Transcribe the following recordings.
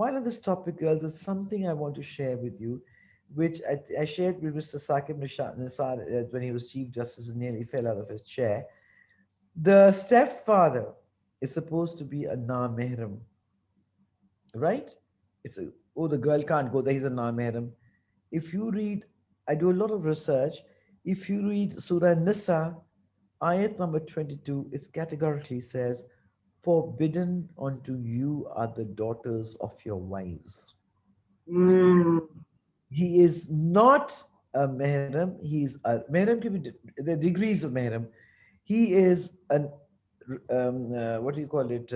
while on this topic, girls, there's something I want to share with you, which I shared with Mr. Saqib Nisar when he was Chief Justice and nearly fell out of his chair. The stepfather is supposed to be a na-mehram, right? It's a, oh, the girl can't go there, he's a na-mehram. If you read, I do a lot of research. If you read Surah Nisa, ayat number 22, it categorically says, forbidden unto you are the daughters of your wives. Mm. He is not a mehram. He's a mehram. Can be the degrees of mehram. He is an what do you call it?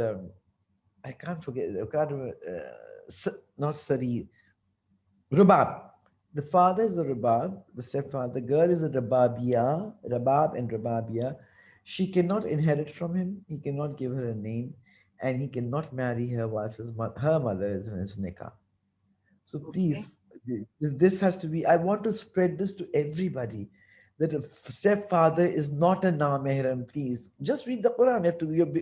I can't forget. I can't remember. Not sari. Rubab. The father is the Rabab, the stepfather. The girl is a Rababia, Rabab and Rababia. She cannot inherit from him. He cannot give her a name, and he cannot marry her whilst her mother is in his nikah. So Okay. please, this has to be. I want to spread this to everybody that a stepfather is not a na-mehram. Please, just read the Quran.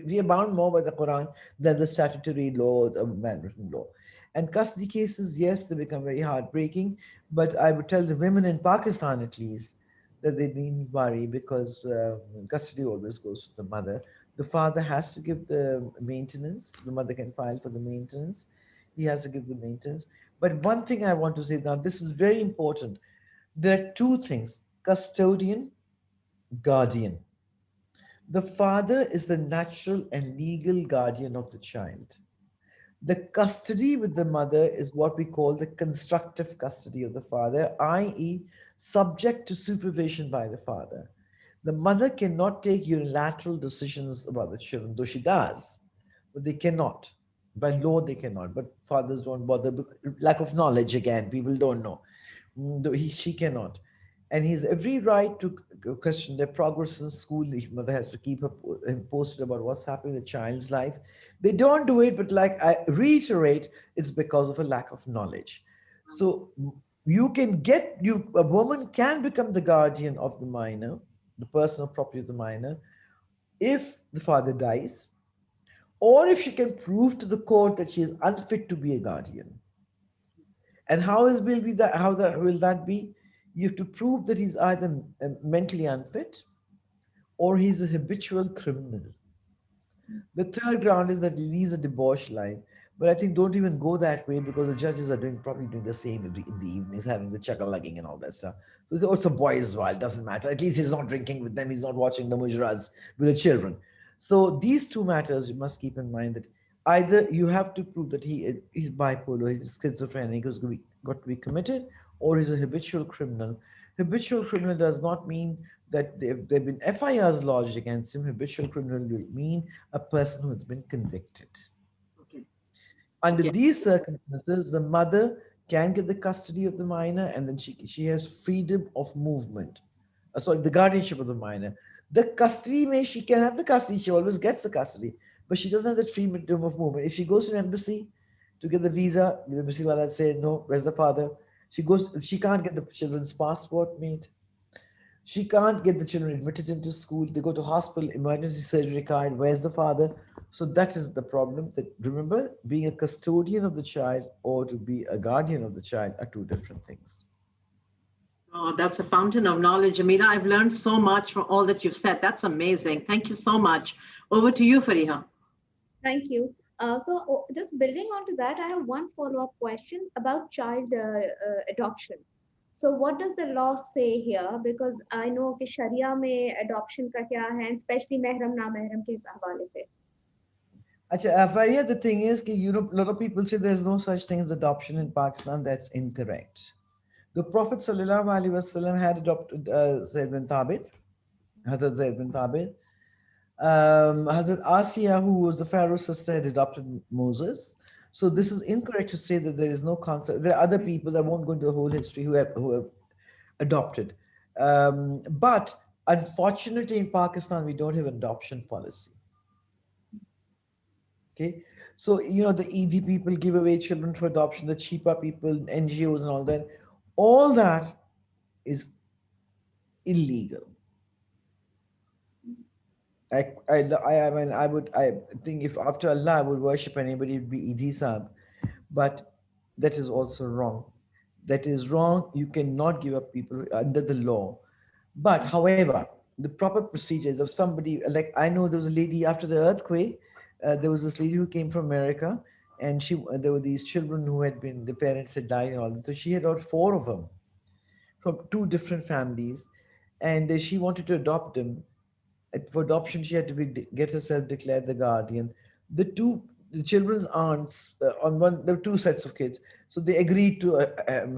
We are bound more by the Quran than the statutory law, the manwritten law. And custody cases, yes, they become very heartbreaking. But I would tell the women in Pakistan at least that they needn't worry because custody always goes to the mother. The father has to give the maintenance. The mother can file for the maintenance. He has to give the maintenance. But one thing I want to say now, this is very important. There are two things: custodian, guardian. The father is the natural and legal guardian of the child. The custody with the mother is what we call the constructive custody of the father, i.e., subject to supervision by the father. The mother cannot take unilateral decisions about the children, though she does, but they cannot. By law, they cannot. But fathers don't bother. Lack of knowledge again. People don't know. Though she cannot. And he has every right to question their progress in school. The mother has to keep him posted about what's happening in the child's life. They don't do it, but like I reiterate, it's because of a lack of knowledge. So you can get you a woman can become the guardian of the minor, the personal property of the minor, if the father dies, or if she can prove to the court that she is unfit to be a guardian. And how is will be that how that will that be? You have to prove that he's either mentally unfit or he's a habitual criminal. The third ground is that he leads a debauch life. But I think don't even go that way because the judges are doing probably doing the same in the evenings, having the chuckle-lugging and all that stuff. So it's also boys' wild, doesn't matter. At least he's not drinking with them, he's not watching the mujras with the children. So these two matters you must keep in mind that either you have to prove that he's bipolar, he's schizophrenic, he's got to be committed, or he's a habitual criminal. Habitual criminal does not mean that there have been FIRs lodged against him. Habitual criminal will mean a person who has been convicted. Okay. Under Okay. these circumstances, the mother can get the custody of the minor and then she has freedom of movement. Sorry, the guardianship of the minor. The custody she can have the custody, she always gets the custody, but she doesn't have that freedom of movement. If she goes to an embassy to get the visa, the embassy will say, no, where's the father? She can't get the children's passport made. She can't get the children admitted into school. They go to hospital, emergency surgery required. Where's the father? So that is the problem. That remember, being a custodian of the child or to be a guardian of the child are two different things. Oh, that's a fountain of knowledge, Jamila. I've learned so much from all that you've said. That's amazing. Thank you so much. Over to you, Fariha. Thank you. Just building on to that, I have one follow-up question about child adoption. So, what does the law say here? Because I know कि Sharia में adoption का क्या है, and especially महरम ना महरम के इस हवाले से. Acha, Faria, the thing is, a lot of people say there's no such thing as adoption in Pakistan. That's incorrect. The Prophet ﷺ had adopted Zayd bin Thabit, Hazrat Zayd bin Thabit. Hazrat Asiya, who was the Pharaoh's sister, had adopted Moses. So this is incorrect to say that there is no concept. There are other people that won't go into the whole history who have adopted. But unfortunately, in Pakistan, we don't have an adoption policy. Okay, so the ED people give away children for adoption. The cheaper people, NGOs, and all that is illegal. I mean, I think if after Allah I would worship anybody, it would be Idi Saab. But that is also wrong. That is wrong. You cannot give up people under the law. But however, the proper procedures of somebody, like I know there was a lady after the earthquake, there was this lady who came from America, and there were these children who had been, the parents had died and all that. So she had got four of them from two different families, and she wanted to adopt them. For adoption, she had to get herself declared the guardian. The children's aunts, on one, there were two sets of kids, so they agreed to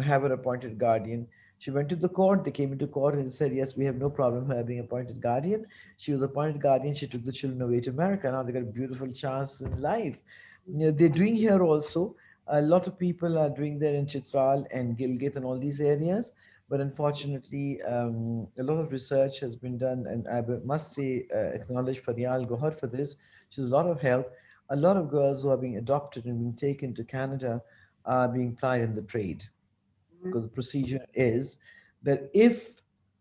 have an appointed guardian. She went to the court. They came into court and said, "Yes, we have no problem her being appointed guardian." She was appointed guardian. She took the children away to America. Now they got a beautiful chance in life. You know, they're doing here also. A lot of people are doing there in Chitral and Gilgit and all these areas, but unfortunately, a lot of research has been done, and must say, acknowledge Farial Gohar for this. She's a lot of help. A lot of girls who are being adopted and being taken to Canada are being plied in the trade, because the procedure is that if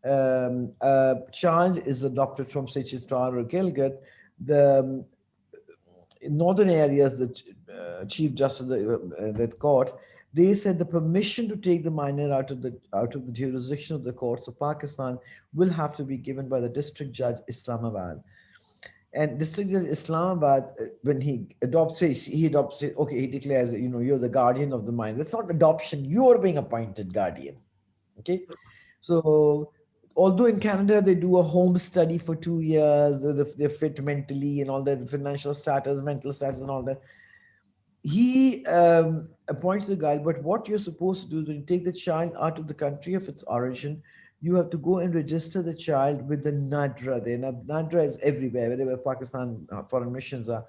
a child is adopted from, say, Chitral or Gilgit, the in northern areas, the chief justice of that court, they said the permission to take the minor out of the jurisdiction of the courts of Pakistan will have to be given by the district judge Islamabad. And district judge Islamabad, when he adopts, say he adopts it, okay, he declares, you're the guardian of the minor. That's not adoption. You're being appointed guardian. Okay, so although in Canada they do a home study for 2 years, they're fit mentally and all that, financial status, mental status, and all that. He appoints the guy, but what you're supposed to do is when you take the child out of the country of its origin, you have to go and register the child with the NADRA. There, now, NADRA is everywhere, wherever Pakistan foreign missions are.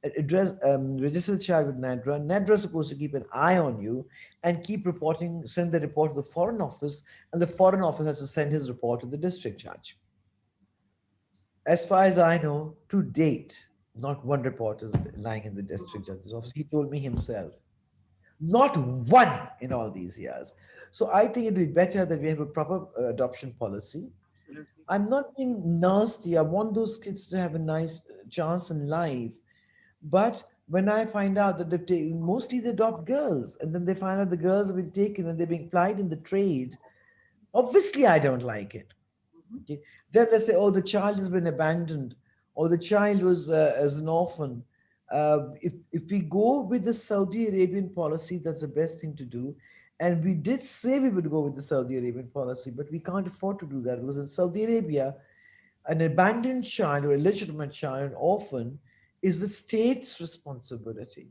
Register the child with NADRA. NADRA is supposed to keep an eye on you and keep reporting, send the report to the foreign office, and the foreign office has to send his report to the district judge. As far as I know, to date, not one report is lying in the district judge's office. He told me himself. Not one in all these years. So I think it would be better that we have a proper adoption policy. Absolutely. I'm not being nasty. I want those kids to have a nice chance in life. But when I find out that they've taken, mostly they adopt girls, and then they find out the girls have been taken and they're being plied in the trade, obviously I don't like it. Mhm. Okay. Then they say, oh, the child has been abandoned, or the child was as an orphan. If we go with the Saudi Arabian policy, that's the best thing to do. And we did say we would go with the Saudi Arabian policy, but we can't afford to do that because in Saudi Arabia, an abandoned child or illegitimate child, an orphan, is the state's responsibility.